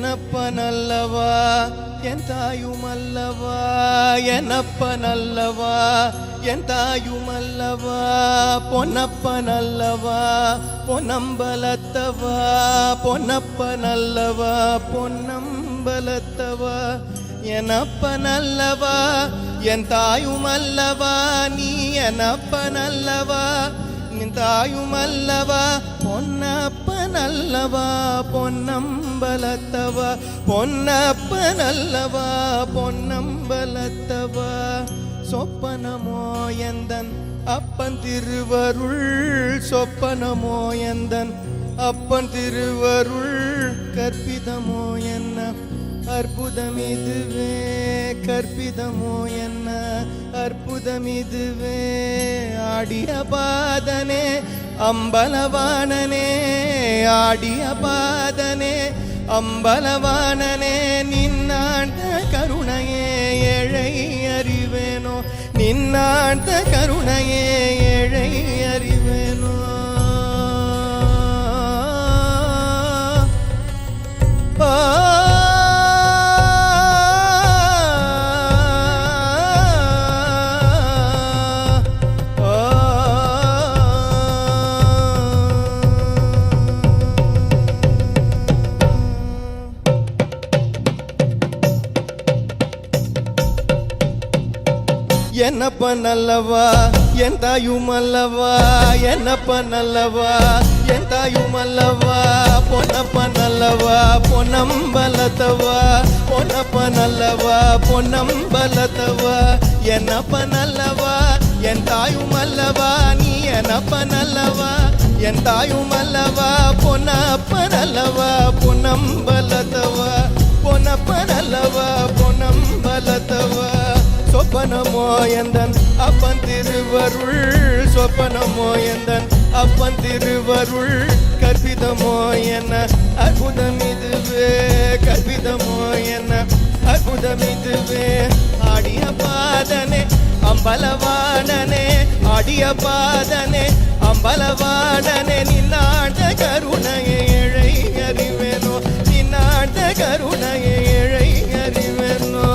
என்னப்பனல்லவா என் தாயுமல்லவா, என்னப்பனல்லவா என் தாயுமல்லவா, பொன்னப்பனல்லவா பொன்னம்பலத்தவா, பொன்னப்பனல்லவா பொன்னம்பலத்தவா, என்னப்பனல்லவா என் தாயுமல்லவா, நீ என்னப்பனல்லவா நின் தாயுமல்லவா, பொன்னப்பனல்லவா பொன்னம்பலத்தவா, பொன்னப்பனல்லவா பொன்னம்பலத்தவா, சொப்பனமோ எந்தன் அப்பன் திருவருள், சொப்பனமோ எந்தன் அப்பன் திருவருள், கற்பிதமோ என்ன அற்புதமிதுவே, கற்பிதமோ என்ன அற்புதமிதுவே, ஆடிய பாதனே அம்பலவானனே, ஆடிய பாதனே அம்பலவானனே, நின்னாண்ட கருணையே ஏழை அறிவேனோ, நின்னாண்ட கருணையே ஏழை அறிவேனோ. என்னப்பனல்லவா என் தாயுமல்லவா, என்னப்பனல்லவா என் தாயுமல்லவா, பொன்னப்பனல்லவா பொன்னம்பலத்தவா, பொன்னப்பனல்லவா பொன்னம்பலத்தவா, என்னப்பனல்லவா என் தாயுமல்லவா, நீ என்னப்பனல்லவா என் தாயுமல்லவா, பொன்னப்பனல்லவா பொன்னம்பலத்தவா, பொன்னப்பனல்லவா பொன்னம்பலத்தவா, சொப்பனமோ எந்தன் அப்பன் திருவருள், சொப்பனமோ எந்தன் அப்பன் திருவருள், கற்பிதமோ என்ன அற்புதமிதுவே, கற்பிதமோ என்ன அற்புதமிதுவே, ஆடிய பாதனே அம்பலவானனே, ஆடிய பாதனே அம்பலவானனே, நின்னாண்ட கருணையை ஏழை அறிவேனோ, நின்னாண்ட கருணையை ஏழை அறிவேனோ.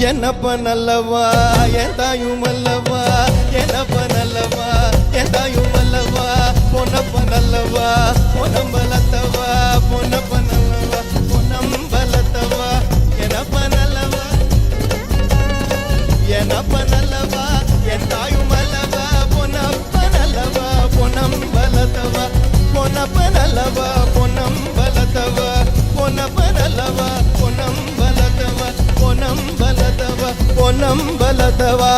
என்னப்பனல்லவா என் தாயுமல்லவா, என்னப்பனல்லவா என் தாயுமல்லவா, பொன்னப்பனல்லவா பொன்னம்பலத்தவா, பொன்னப்பனல்லவா பொன்னம்பலத்தவா, என்னப்பனல்லவா என்னப்பனல்லவா என் தாயுமல்லவா, பொன்னப்பனல்லவா பொன்னம்பலத்தவா, பொன்னப்ப நல்லவா பொன்னம்பலத்தவ பொன்னப்ப நல்லவா பொன்னம்பலத்தவ பொன்னம்பலத்தவ பொன்னம்பலத்தவா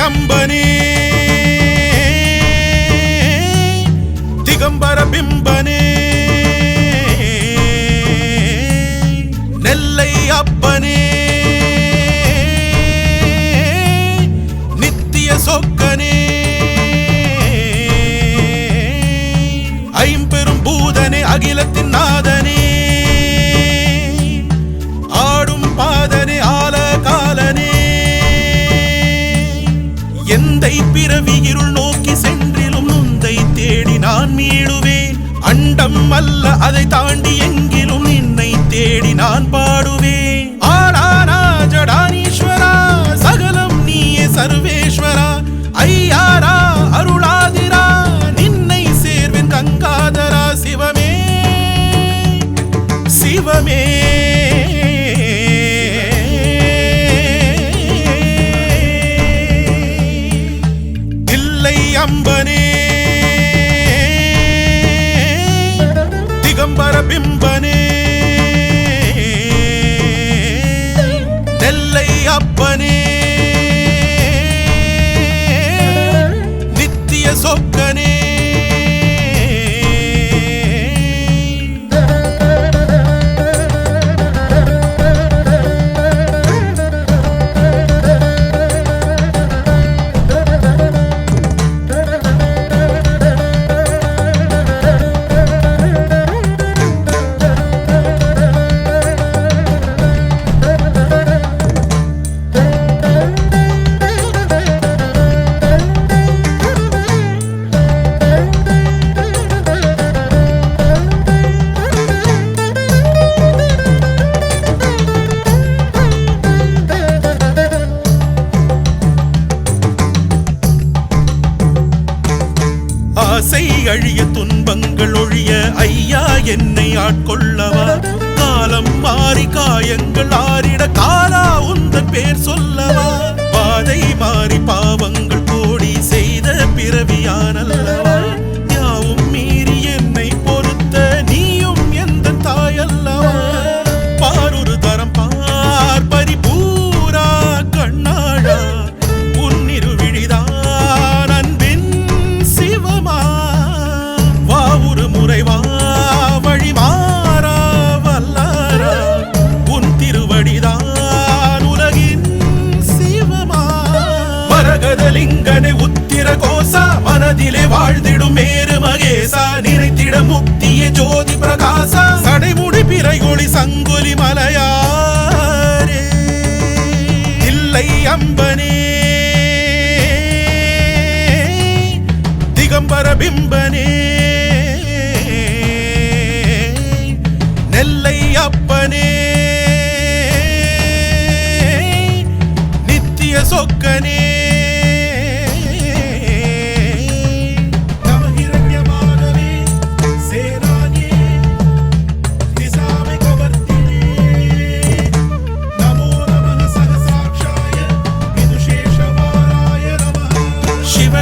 அம்பனே திகம்பர பிம்பனே நெல்லை அப்பனே நித்திய சொக்கனே ஐம்பெரும் பூதனே அகிலத்தின் நாதனே ஆடும் பாதனே ஆல காலனே எந்தை பிறவி இருள் நோக்கி சென்றிலும் நுந்தை தேடி நான் மீளுவேன் அண்டம் அல்ல அதை தாண்டி எங்கிலும் நின்னை தேடி நான் பாடுவேன் ஆரானா ஜடானீஸ்வரா சகலம் நீயே சர்வேஸ்வரா ஐயாரா அருளாதிரா நின்னை சேர்வேன் கங்காதரா சிவமே சிவமே அம்பனே திகம்பர பிம்பனே நெல்லை அப்பனே நித்திய சொக்கனே ஆசை அழிய துன்பங்கள் ஒழிய ஐயா என்னை ஆட்கொள்ளவா காலம் மாறி காயங்கள் ஆறிட காலா உந்தன் பேர் சொல்லவா பாதை மாறி பாவங்கள் கோடி செய்த பிறவியானல்லவா யாவும் மீறி என்னை பொறுத்த நீயும் எந்த தாயல்லவா பாரொரு தரம் பார் பரிபூரா கண்ணாழா உன்னிரு விழிதான் அன்பின் சிவமா வா ஒரு முறை வா வழி மாறா வல்லாரா உன் திருவடிதான் உலகின் சிவமா மரகதலிங்கனை உத்திர கோசா மனதிலே வாழ்ந்திடும் மேரு மகேசா நினைத்திட முக்தியே ஜோதி பிரகாசா சடைமுடி பிறைகொளி சங்குலி மலையாரே இல்லை அம்பனே திகம்பர பிம்பனே நெல்லை அப்பனே நித்திய சொக்கனே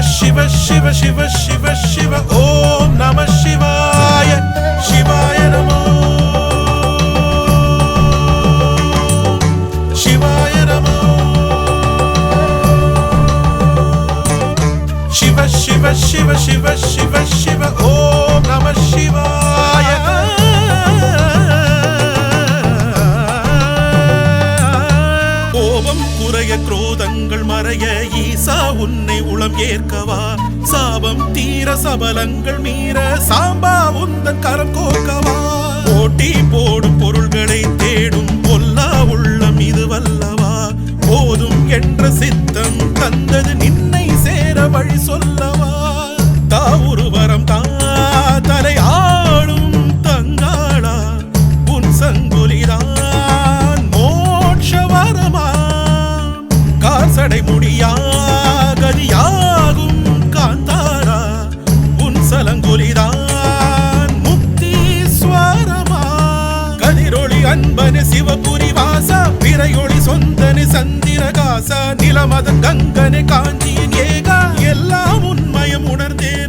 शिव शिव शिव शिव शिव ओम नमः शिवाय शिवाय नमो शिवाय नमो शिव शिव शिव शिव शिव शिव ओम नमः शिवाय கோபம் குறைய பய குரோதங்கள் மறைய ஈசா உன்னை உளம் ஏற்கவா சாபம் தீர சபலங்கள் மீற சாம்பா உந்தன் கரம் கோக்கவா போட்டி போடும் பொருள்களை தேடும் பொல்லா உள்ளம் இது வல்லவா போதும் என்ற சித்தம் தந்தது நின்னை சேர வழி சொல்லவா தா உருவரம் தா தலை ஆளும் தங்காளா உன் சங்குலிதான் மோட்சவரமா காசடை முடியா கதியாகும் காந்தாரா உன் சலங்குலிதான் முக்தீஸ்வரமா கதிரொளி அன்பனு சிவபுரி வாசா பிறையொளி சொந்தனு சந்திரகாசா நிலமதன் கங்கனு காஞ்சியின் ஏகா எல்லாம் உண்மயம் உணர்ந்தேன்